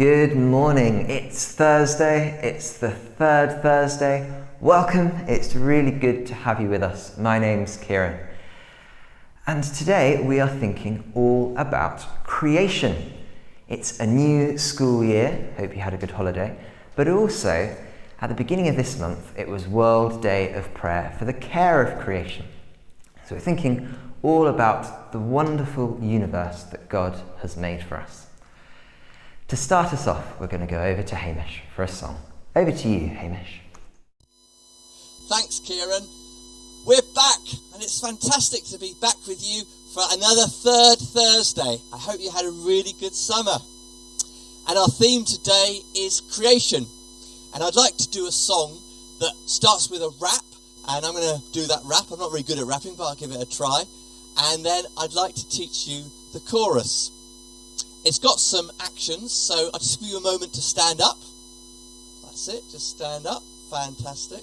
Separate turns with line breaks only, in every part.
Good morning. It's Thursday. It's the third Thursday. Welcome. It's really good to have you with us. My name's Kieran. And today we are thinking all about creation. It's a new school year. Hope you had a good holiday. But also, at the beginning of this month, it was World Day of Prayer for the care of creation. So we're thinking all about the wonderful universe that God has made for us. To start us off, we're going to go over to Hamish for a song. Over to you, Hamish.
Thanks, Kieran. We're back, and it's fantastic to be back with you for another third Thursday. I hope you had a really good summer. And our theme today is creation. And I'd like to do a song that starts with a rap, and I'm going to do that rap. I'm not very good at rapping, but I'll give it a try. And then I'd like to teach you the chorus. It's got some actions, so I'll just give you a moment to stand up. That's it, just stand up. Fantastic.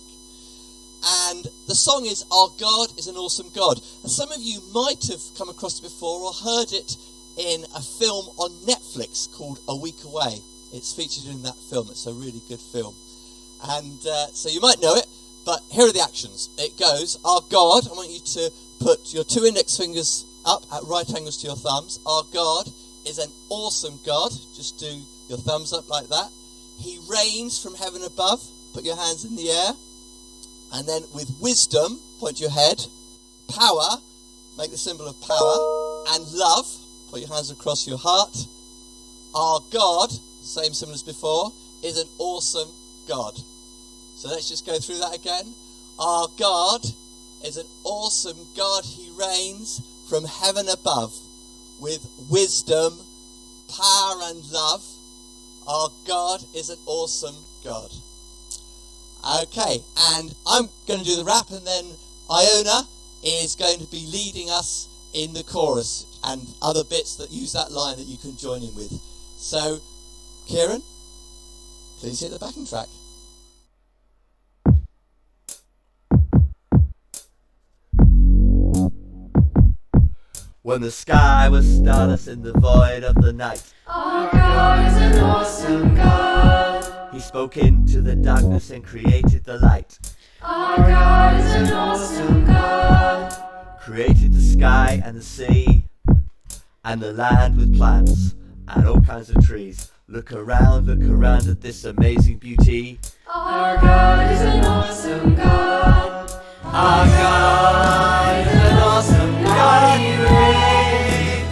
And the song is Our God is an Awesome God. And some of you might have come across it before or heard it in a film on Netflix called A Week Away. It's featured in that film. It's a really good film. And so you might know it, but here are the actions. It goes, Our God, I want you to put your two index fingers up at right angles to your thumbs. Our God is an awesome God. Just do your thumbs up like that. He reigns from heaven above. Put your hands in the air. And then with wisdom, point your head. Power, make the symbol of power. And love, put your hands across your heart. Our God, same symbol as before, is an awesome God. So let's just go through that again. Our God is an awesome God. He reigns from heaven above. With wisdom, power and love, our God is an awesome God. Okay, and I'm going to do the rap, and then Iona is going to be leading us in the chorus and other bits that use that line that you can join in with. So, Kieran, please hit the backing track.
When the sky was starless in the void of the night,
our God is an awesome God.
He spoke into the darkness and created the light.
Our God is an awesome God.
Created the sky and the sea, and the land with plants, and all kinds of trees. Look around at this amazing beauty.
Our God is an awesome God.
Our God is an awesome God. He reigns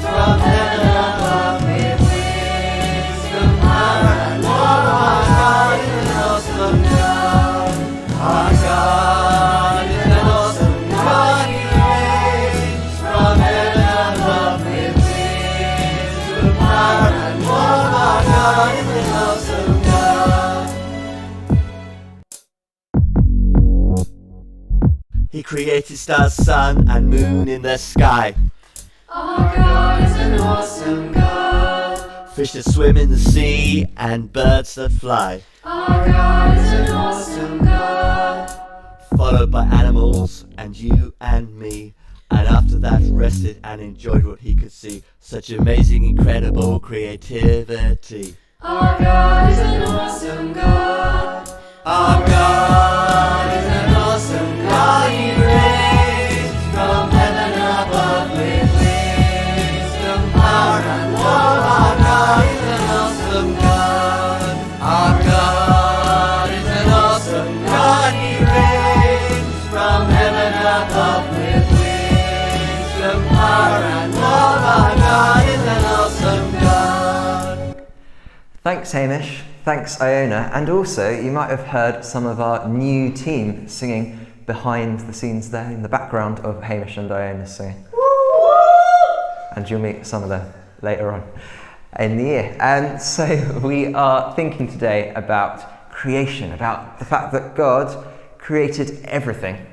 from heaven above with wisdom, power, and love. Our God is an awesome God. Our God is an awesome God. He reigns from heaven above with wisdom, power, and love. Our God is an awesome God. He created stars, sun, and moon in the sky.
Our God is an awesome God.
Fish that swim in the sea, and birds that fly.
Our God is an awesome God.
Followed by animals, and you and me. And after that rested and enjoyed what he could see. Such amazing, incredible creativity.
Our God is an awesome God.
Our God is an awesome God. He reigns from heaven above with wisdom, power, and love. Our God is an awesome God. Our God is an awesome God. He reigns from heaven above with wisdom, power, and love. Our God is an awesome God.
Thanks, Hamish. Thanks, Iona. And also, you might have heard some of our new team singing behind the scenes there in the background of Hamish and Iona singing. And you'll meet some of them later on in the year. And so we are thinking today about creation, about the fact that God created everything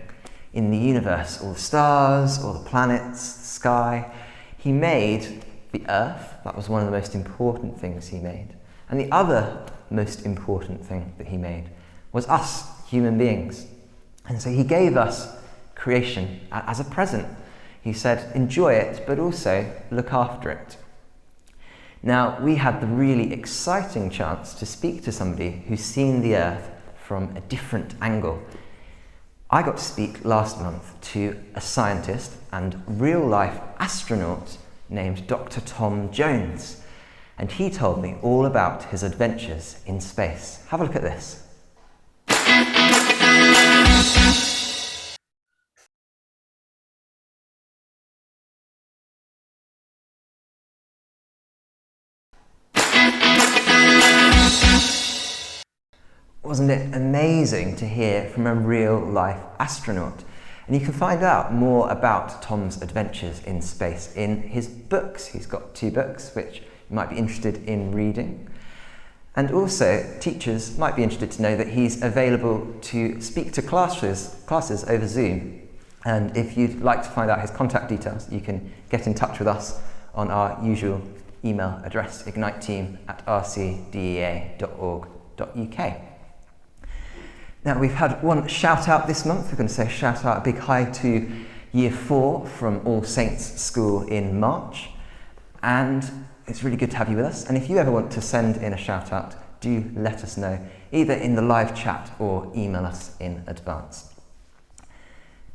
in the universe, all the stars, all the planets, the sky. He made the earth. That was one of the most important things he made. And the other most important thing that he made was us, human beings. And so he gave us creation as a present. He said, enjoy it, but also look after it. Now, we had the really exciting chance to speak to somebody who's seen the Earth from a different angle. I got to speak last month to a scientist and real-life astronaut named Dr. Tom Jones, and he told me all about his adventures in space. Have a look at this. Wasn't it amazing to hear from a real-life astronaut? And you can find out more about Tom's adventures in space in his books. He's got 2 books, which you might be interested in reading. And also, teachers might be interested to know that he's available to speak to classes over Zoom. And if you'd like to find out his contact details, you can get in touch with us on our usual email address, ignitedteam@rcdea.org.uk. Now, we've had one shout out this month. We're going to say shout out, a big hi to Year 4 from All Saints School in March. And it's really good to have you with us. And if you ever want to send in a shout out, do let us know, either in the live chat or email us in advance.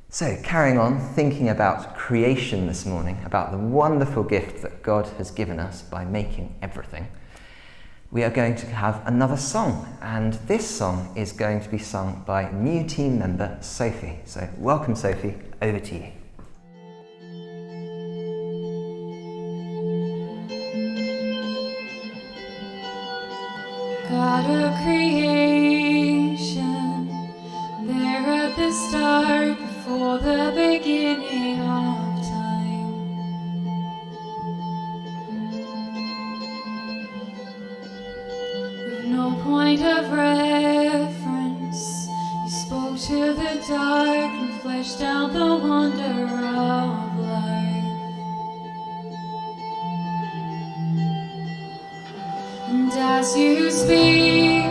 So, carrying on, thinking about creation this morning, about the wonderful gift that God has given us by making everything, we are going to have another song, and this song is going to be sung by new team member Sophie. So welcome, Sophie, over to you.
God of creation, there at the start, before the beginning of time. With no point of reference, you spoke to the dark and fleshed out the wonder of life. And as you speak,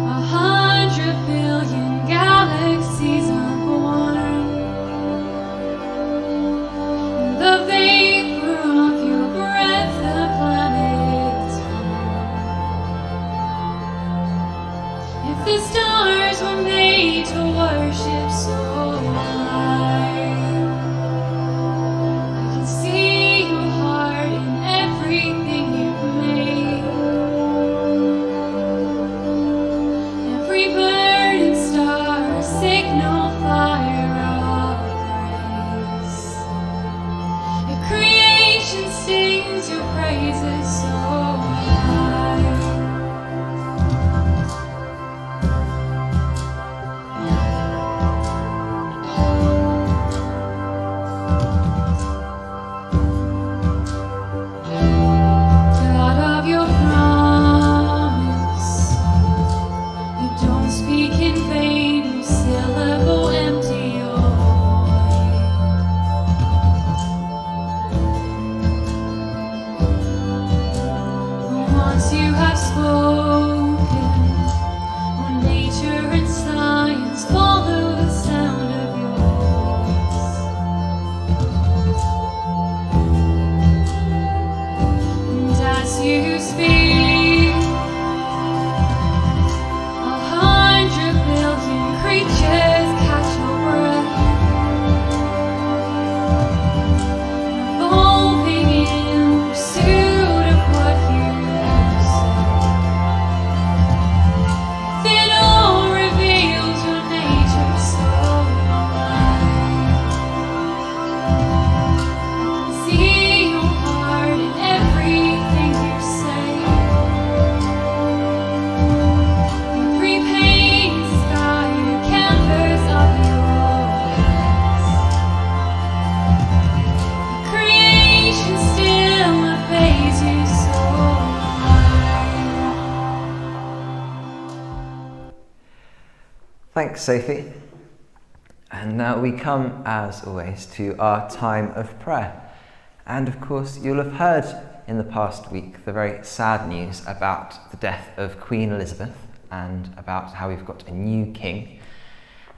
100 billion galaxies are born. In the vapor of your breath, the planets form. If the stars were made to worship so high, I can see your heart in everything you've made. Every bird and star, a signal fire of grace. Your creation sings your praises so high. God of your promise, you don't speak in vain, your syllable empty or void. Once you have spoken, all nature and science follow the sound of your voice. And as you speak, 100 billion creatures catch your breath, evolving in pursuit of what you say. It all reveals your nature so alive. See your heart in everything you say. Every painted sky, a canvas of your eyes. Creation still obeys you so high.
Thanks, Sophie. And now we come, as always, to our time of prayer. And of course, you'll have heard in the past week the very sad news about the death of Queen Elizabeth and about how we've got a new king.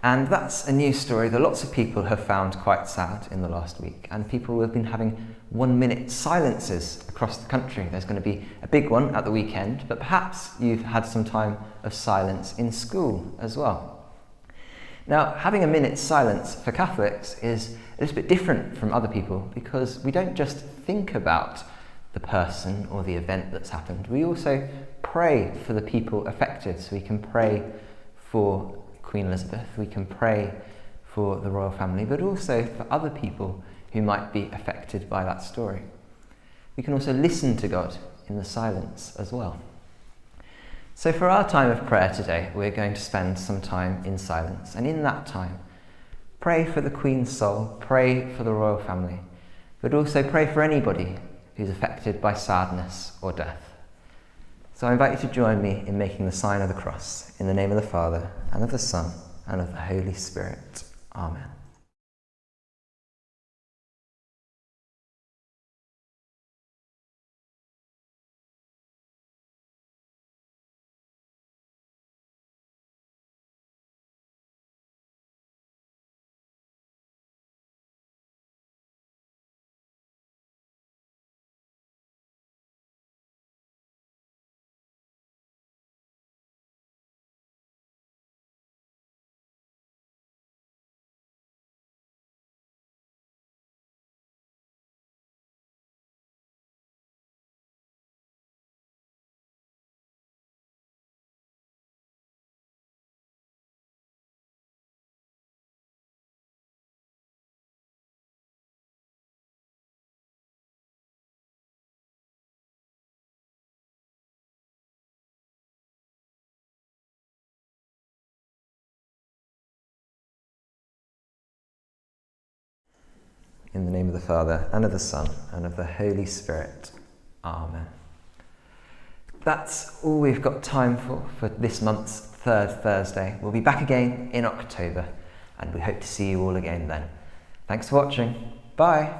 And that's a news story that lots of people have found quite sad in the last week, and people have been having 1-minute silences across the country. There's going to be a big one at the weekend, but perhaps you've had some time of silence in school as well. Now, having a minute's silence for Catholics is a little bit different from other people, because we don't just think about the person or the event that's happened. We also pray for the people affected. So we can pray for Queen Elizabeth, we can pray for the royal family, but also for other people who might be affected by that story. We can also listen to God in the silence as well. So for our time of prayer today, we're going to spend some time in silence, and in that time, pray for the Queen's soul, pray for the royal family, but also pray for anybody who's affected by sadness or death. So I invite you to join me in making the sign of the cross, in the name of the Father, and of the Son, and of the Holy Spirit. Amen. In the name of the Father, and of the Son, and of the Holy Spirit. Amen. That's all we've got time for this month's third Thursday. We'll be back again in October, and we hope to see you all again then. Thanks for watching. Bye.